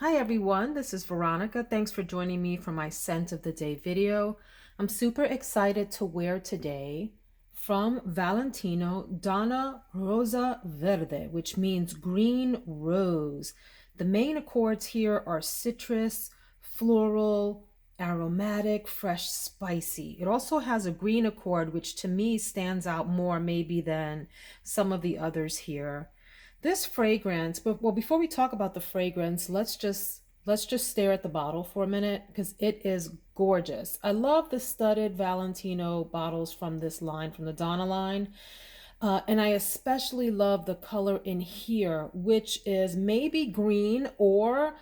Hi everyone, this is Veronica. Thanks for joining me for my scent of the day video. I'm super excited to wear today from Valentino Donna Rosa Verde, which means green rose. The main accords here are citrus, floral, aromatic, fresh, spicy. It also has a green accord, which to me stands out more maybe than some of the others here. This fragrance, but well, before we talk about the fragrance, let's just stare at the bottle for a minute because it is gorgeous. I love the studded Valentino bottles from this line, from the Donna line. And I especially love the color in here, which is maybe green or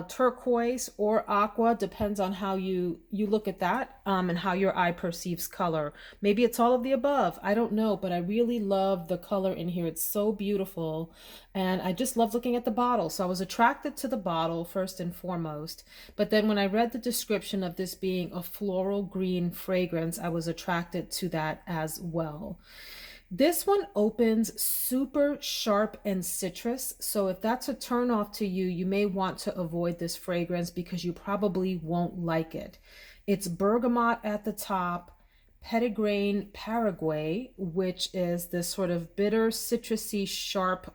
turquoise or aqua, depends on how you look at that, and how your eye perceives color. Maybe it's all of the above. I don't know, but I really love the color in here. It's so beautiful, and I just love looking at the bottle. So I was attracted to the bottle first and foremost, but then when I read the description of this being a floral green fragrance, I was attracted to that as well. This one opens super sharp and citrus. So if that's a turn off to you, you may want to avoid this fragrance because you probably won't like it. It's bergamot at the top, petitgrain Paraguay, which is this sort of bitter, citrusy, sharp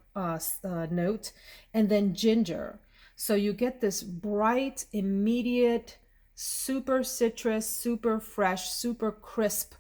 note, and then ginger. So you get this bright, immediate, super citrus, super fresh, super crisp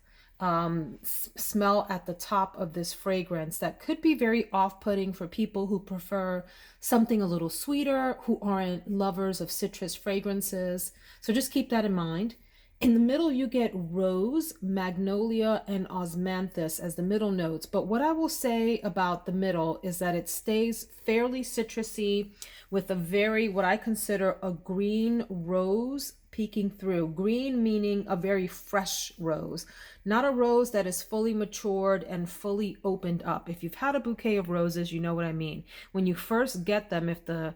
smell at the top of this fragrance that could be very off-putting for people who prefer something a little sweeter, who aren't lovers of citrus fragrances. So just keep that in mind. In the middle, you get rose, magnolia, and osmanthus as the middle notes. But what I will say about the middle is that it stays fairly citrusy with a very, what I consider a green rose peeking through. Green meaning a very fresh rose, not a rose that is fully matured and fully opened up. If you've had a bouquet of roses, you know what I mean. When you first get them, if the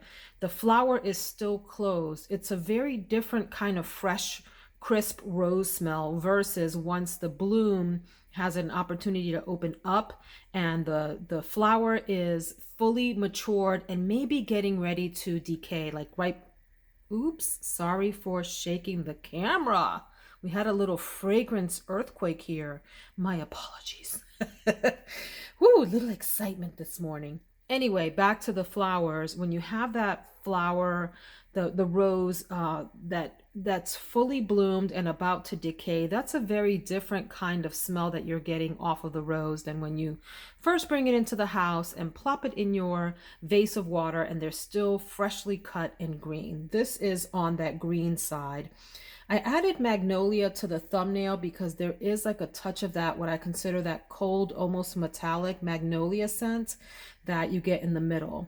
flower is still closed, it's a very different kind of fresh, crisp rose smell versus once the bloom has an opportunity to open up and the flower is fully matured and maybe getting ready to decay, like right. Oops, sorry for shaking the camera. We had a little fragrance earthquake here. My apologies. Woo, little excitement this morning. Anyway, back to the flowers. When you have that flower, the rose that's fully bloomed and about to decay, that's a very different kind of smell that you're getting off of the rose than when you first bring it into the house and plop it in your vase of water and they're still freshly cut and green. This is on that green side. I added magnolia to the thumbnail because there is like a touch of that, what I consider that cold, almost metallic magnolia scent that you get in the middle.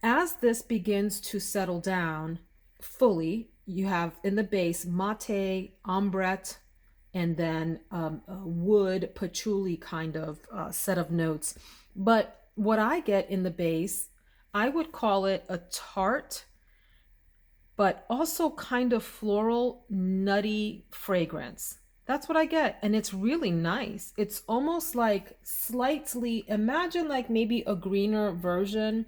As this begins to settle down fully, you have in the base mate, ambrette, and then a wood, patchouli kind of set of notes. But what I get in the base, I would call it a tart but also kind of floral, nutty fragrance. That's what I get. And it's really nice. It's almost like slightly, imagine like maybe a greener version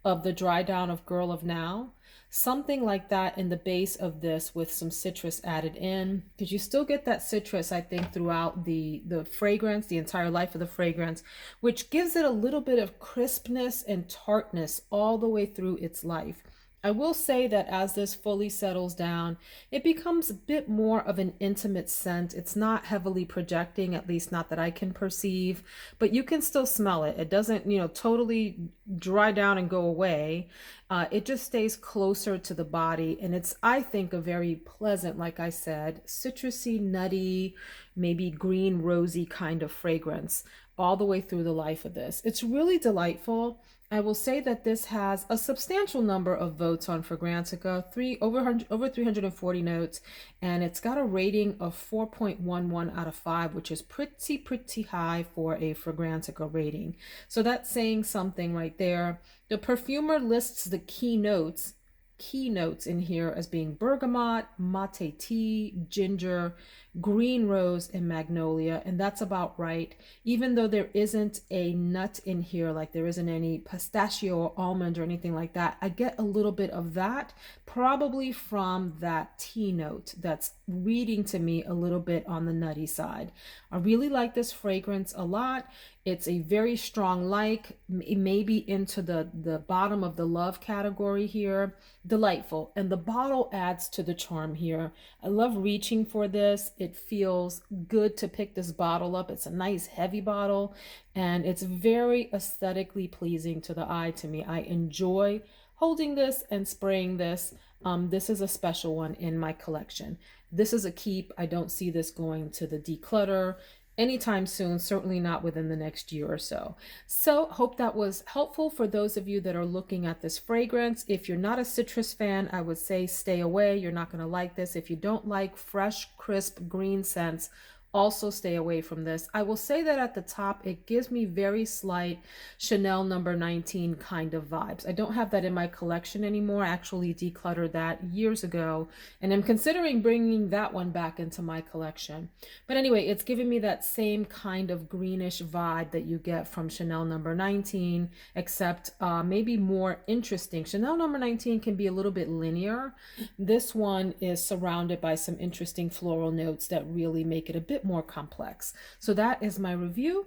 of the dry down of Girl of Now. Something like that in the base of this with some citrus added in. Because you still get that citrus, I think, throughout the fragrance, the entire life of the fragrance, which gives it a little bit of crispness and tartness all the way through its life. I will say that as this fully settles down, it becomes a bit more of an intimate scent. It's not heavily projecting, at least not that I can perceive, but you can still smell it. It doesn't, totally dry down and go away. It just stays closer to the body. And it's, I think, a very pleasant, like I said, citrusy, nutty, maybe green, rosy kind of fragrance all the way through the life of this. It's really delightful. I will say that this has a substantial number of votes on Fragrantica, over 340 notes, and it's got a rating of 4.11 out of 5, which is pretty high for a Fragrantica rating. So that's saying something right there. The perfumer lists the key notes keynotes in here as being bergamot, mate tea, ginger, green rose, and magnolia, and that's about right. Even though there isn't a nut in here, like there isn't any pistachio or almond or anything like that, I get a little bit of that, probably from that tea note that's reading to me a little bit on the nutty side. I really like this fragrance a lot. It's a very strong like, maybe into the bottom of the love category here. Delightful. And the bottle adds to the charm here. I love reaching for this. It feels good to pick this bottle up. It's a nice heavy bottle and it's very aesthetically pleasing to the eye to me. I enjoy holding this and spraying this. This is a special one in my collection. This is a keep. I don't see this going to the declutter anytime soon, certainly not within the next year or so. So hope that was helpful for those of you that are looking at this fragrance. If you're not a citrus fan, I would say stay away. You're not going to like this. If you don't like fresh, crisp green scents, also stay away from this. I will say that at the top, it gives me very slight Chanel number 19 kind of vibes. I don't have that in my collection anymore. I actually decluttered that years ago, and I'm considering bringing that one back into my collection. But anyway, it's giving me that same kind of greenish vibe that you get from Chanel number 19, except maybe more interesting. Chanel number 19 can be a little bit linear. This one is surrounded by some interesting floral notes that really make it a bit more complex. So that is my review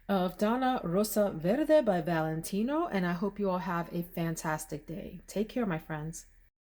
of Donna Rosa Verde by Valentino, and I hope you all have a fantastic day. Take care, my friends.